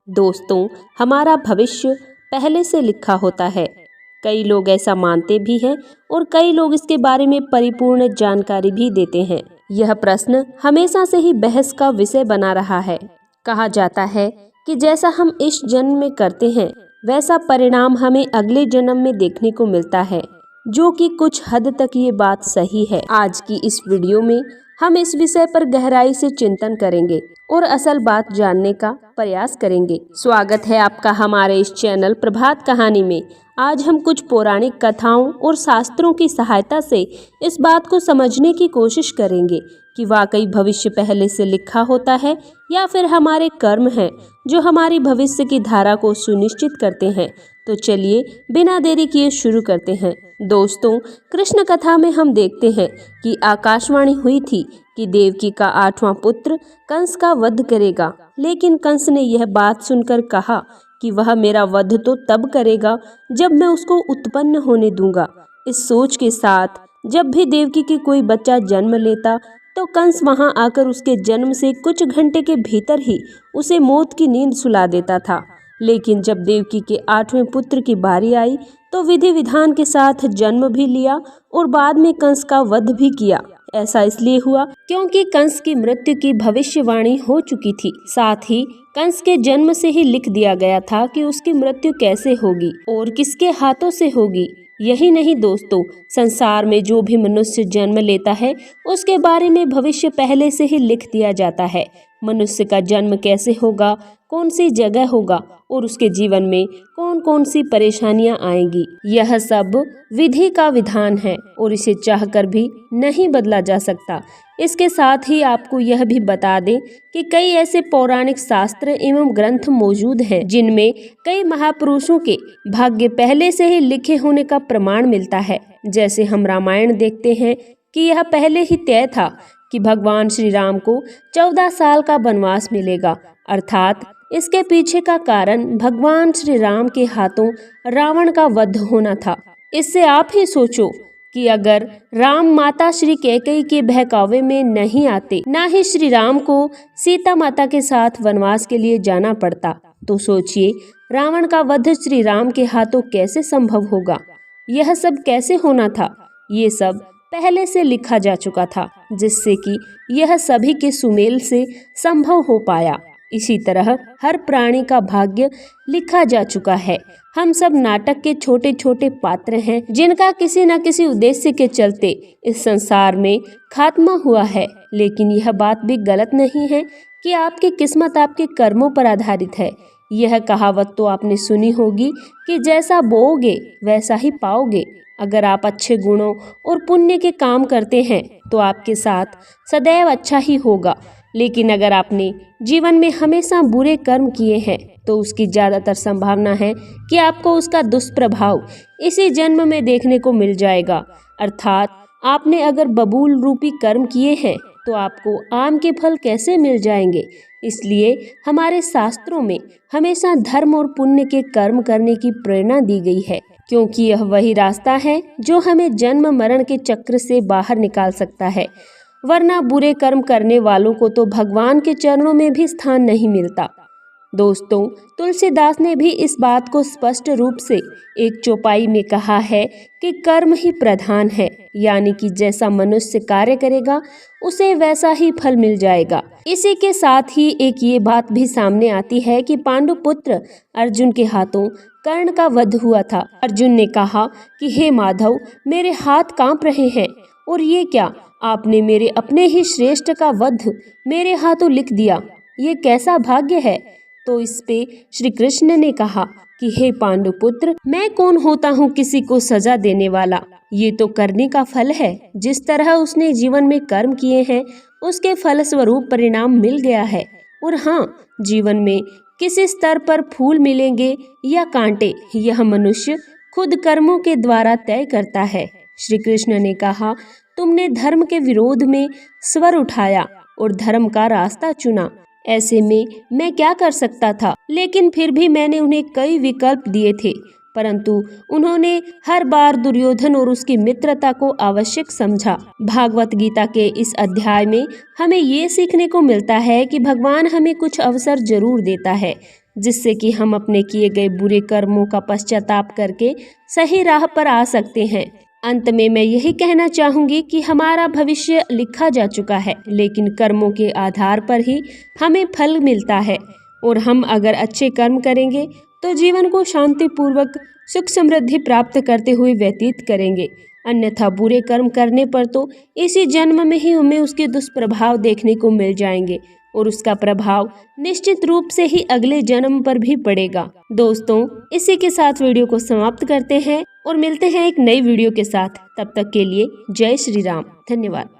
दोस्तों, हमारा भविष्य पहले से लिखा होता है। कई लोग ऐसा मानते भी हैं और कई लोग इसके बारे में परिपूर्ण जानकारी भी देते हैं। यह प्रश्न हमेशा से ही बहस का विषय बना रहा है। कहा जाता है कि जैसा हम इस जन्म में करते हैं वैसा परिणाम हमें अगले जन्म में देखने को मिलता है, जो कि कुछ हद तक ये बात सही है। आज की इस वीडियो में हम इस विषय पर गहराई से चिंतन करेंगे और असल बात जानने का प्रयास करेंगे। स्वागत है आपका हमारे इस चैनल प्रभात कहानी में। आज हम कुछ पौराणिक कथाओं और शास्त्रों की सहायता से इस बात को समझने की कोशिश करेंगे कि वाकई भविष्य पहले से लिखा होता है या फिर हमारे कर्म हैं जो हमारी भविष्य की धारा को सुनिश्चित करते हैं। तो चलिए बिना देरी किए शुरू करते हैं। दोस्तों, कृष्ण कथा में हम देखते हैं कि आकाशवाणी हुई थी कि देवकी का 8वां पुत्र कंस का वध करेगा, लेकिन कंस ने यह बात सुनकर कहा कि वह मेरा वध तो तब करेगा जब मैं उसको उत्पन्न होने दूंगा। इस सोच के साथ जब भी देवकी की कोई बच्चा जन्म लेता तो कंस वहां आकर उसके जन्म से कुछ घंटे के भीतर ही उसे मौत की नींद सुला देता था। लेकिन जब देवकी के 8वें पुत्र की बारी आई तो विधि विधान के साथ जन्म भी लिया और बाद में कंस का वध भी किया। ऐसा इसलिए हुआ क्योंकि कंस की मृत्यु की भविष्यवाणी हो चुकी थी। साथ ही कंस के जन्म से ही लिख दिया गया था कि उसकी मृत्यु कैसे होगी और किसके हाथों से होगी। यही नहीं दोस्तों, संसार में जो भी मनुष्य जन्म लेता है उसके बारे में भविष्य पहले से ही लिख दिया जाता है। मनुष्य का जन्म कैसे होगा, कौन सी जगह होगा और उसके जीवन में कौन कौन सी परेशानियां आएंगी, यह सब विधि का विधान है और इसे चाहकर भी नहीं बदला जा सकता। इसके साथ ही आपको यह भी बता दें कि कई ऐसे पौराणिक शास्त्र एवं ग्रंथ मौजूद हैं जिनमें कई महापुरुषों के भाग्य पहले से ही लिखे होने का प्रमाण मिलता है। जैसे हम रामायण देखते हैं कि यह पहले ही तय था कि भगवान श्री राम को 14 साल का वनवास मिलेगा, अर्थात इसके पीछे का कारण भगवान श्री राम के हाथों रावण का वध होना था। इससे आप ही सोचो कि अगर राम माता श्री कैकेयी के बहकावे में नहीं आते, ना ही श्री राम को सीता माता के साथ वनवास के लिए जाना पड़ता, तो सोचिए रावण का वध श्री राम के हाथों कैसे संभव होगा। यह सब कैसे होना था, ये सब पहले से लिखा जा चुका था, जिससे कि यह सभी के सुमेल से संभव हो पाया। इसी तरह हर प्राणी का भाग्य लिखा जा चुका है। हम सब नाटक के छोटे छोटे पात्र हैं जिनका किसी न किसी उद्देश्य के चलते इस संसार में खात्मा हुआ है। लेकिन यह बात भी गलत नहीं है कि आपकी किस्मत आपके कर्मों पर आधारित है। यह कहावत तो आपने सुनी होगी कि जैसा बोओगे वैसा ही पाओगे। अगर आप अच्छे गुणों और पुण्य के काम करते हैं तो आपके साथ सदैव अच्छा ही होगा, लेकिन अगर आपने जीवन में हमेशा बुरे कर्म किए हैं तो उसकी ज़्यादातर संभावना है कि आपको उसका दुष्प्रभाव इसी जन्म में देखने को मिल जाएगा। अर्थात आपने अगर बबूल रूपी कर्म किए हैं तो आपको आम के फल कैसे मिल जाएंगे। इसलिए हमारे शास्त्रों में हमेशा धर्म और पुण्य के कर्म करने की प्रेरणा दी गई है, क्योंकि यह वही रास्ता है जो हमें जन्म मरण के चक्र से बाहर निकाल सकता है। वरना बुरे कर्म करने वालों को तो भगवान के चरणों में भी स्थान नहीं मिलता। दोस्तों, तुलसीदास ने भी इस बात को स्पष्ट रूप से एक चौपाई में कहा है कि कर्म ही प्रधान है, यानी कि जैसा मनुष्य कार्य करेगा उसे वैसा ही फल मिल जाएगा। इसी के साथ ही एक ये बात भी सामने आती है कि पांडु पुत्र अर्जुन के हाथों कर्ण का वध हुआ था। अर्जुन ने कहा कि हे माधव, मेरे हाथ कांप रहे हैं और ये क्या, आपने मेरे अपने ही श्रेष्ठ का वध मेरे हाथों लिख दिया, ये कैसा भाग्य है। तो इस पे श्री कृष्ण ने कहा कि हे पांडुपुत्र, मैं कौन होता हूँ किसी को सजा देने वाला। ये तो करने का फल है। जिस तरह उसने जीवन में कर्म किए हैं उसके फल स्वरूप परिणाम मिल गया है। और हाँ, जीवन में किस स्तर पर फूल मिलेंगे या कांटे, यह मनुष्य खुद कर्मों के द्वारा तय करता है। श्री कृष्ण ने कहा, तुमने धर्म के विरोध में स्वर उठाया और धर्म का रास्ता चुना। ऐसे में मैं क्या कर सकता था, लेकिन फिर भी मैंने उन्हें कई विकल्प दिए थे, परंतु उन्होंने हर बार दुर्योधन और उसकी मित्रता को आवश्यक समझा। भागवत गीता के इस अध्याय में हमें ये सीखने को मिलता है कि भगवान हमें कुछ अवसर जरूर देता है, जिससे कि हम अपने किए गए बुरे कर्मों का पश्चाताप करके सही राह पर आ सकते हैं। अंत में मैं यही कहना चाहूंगी कि हमारा भविष्य लिखा जा चुका है, लेकिन कर्मों के आधार पर ही हमें फल मिलता है। और हम अगर अच्छे कर्म करेंगे तो जीवन को शांतिपूर्वक सुख समृद्धि प्राप्त करते हुए व्यतीत करेंगे। अन्यथा बुरे कर्म करने पर तो इसी जन्म में ही हमें उसके दुष्प्रभाव देखने को मिल जाएंगे और उसका प्रभाव निश्चित रूप से ही अगले जन्म पर भी पड़ेगा। दोस्तों, इसी के साथ वीडियो को समाप्त करते हैं और मिलते हैं एक नई वीडियो के साथ। तब तक के लिए जय श्री राम। धन्यवाद।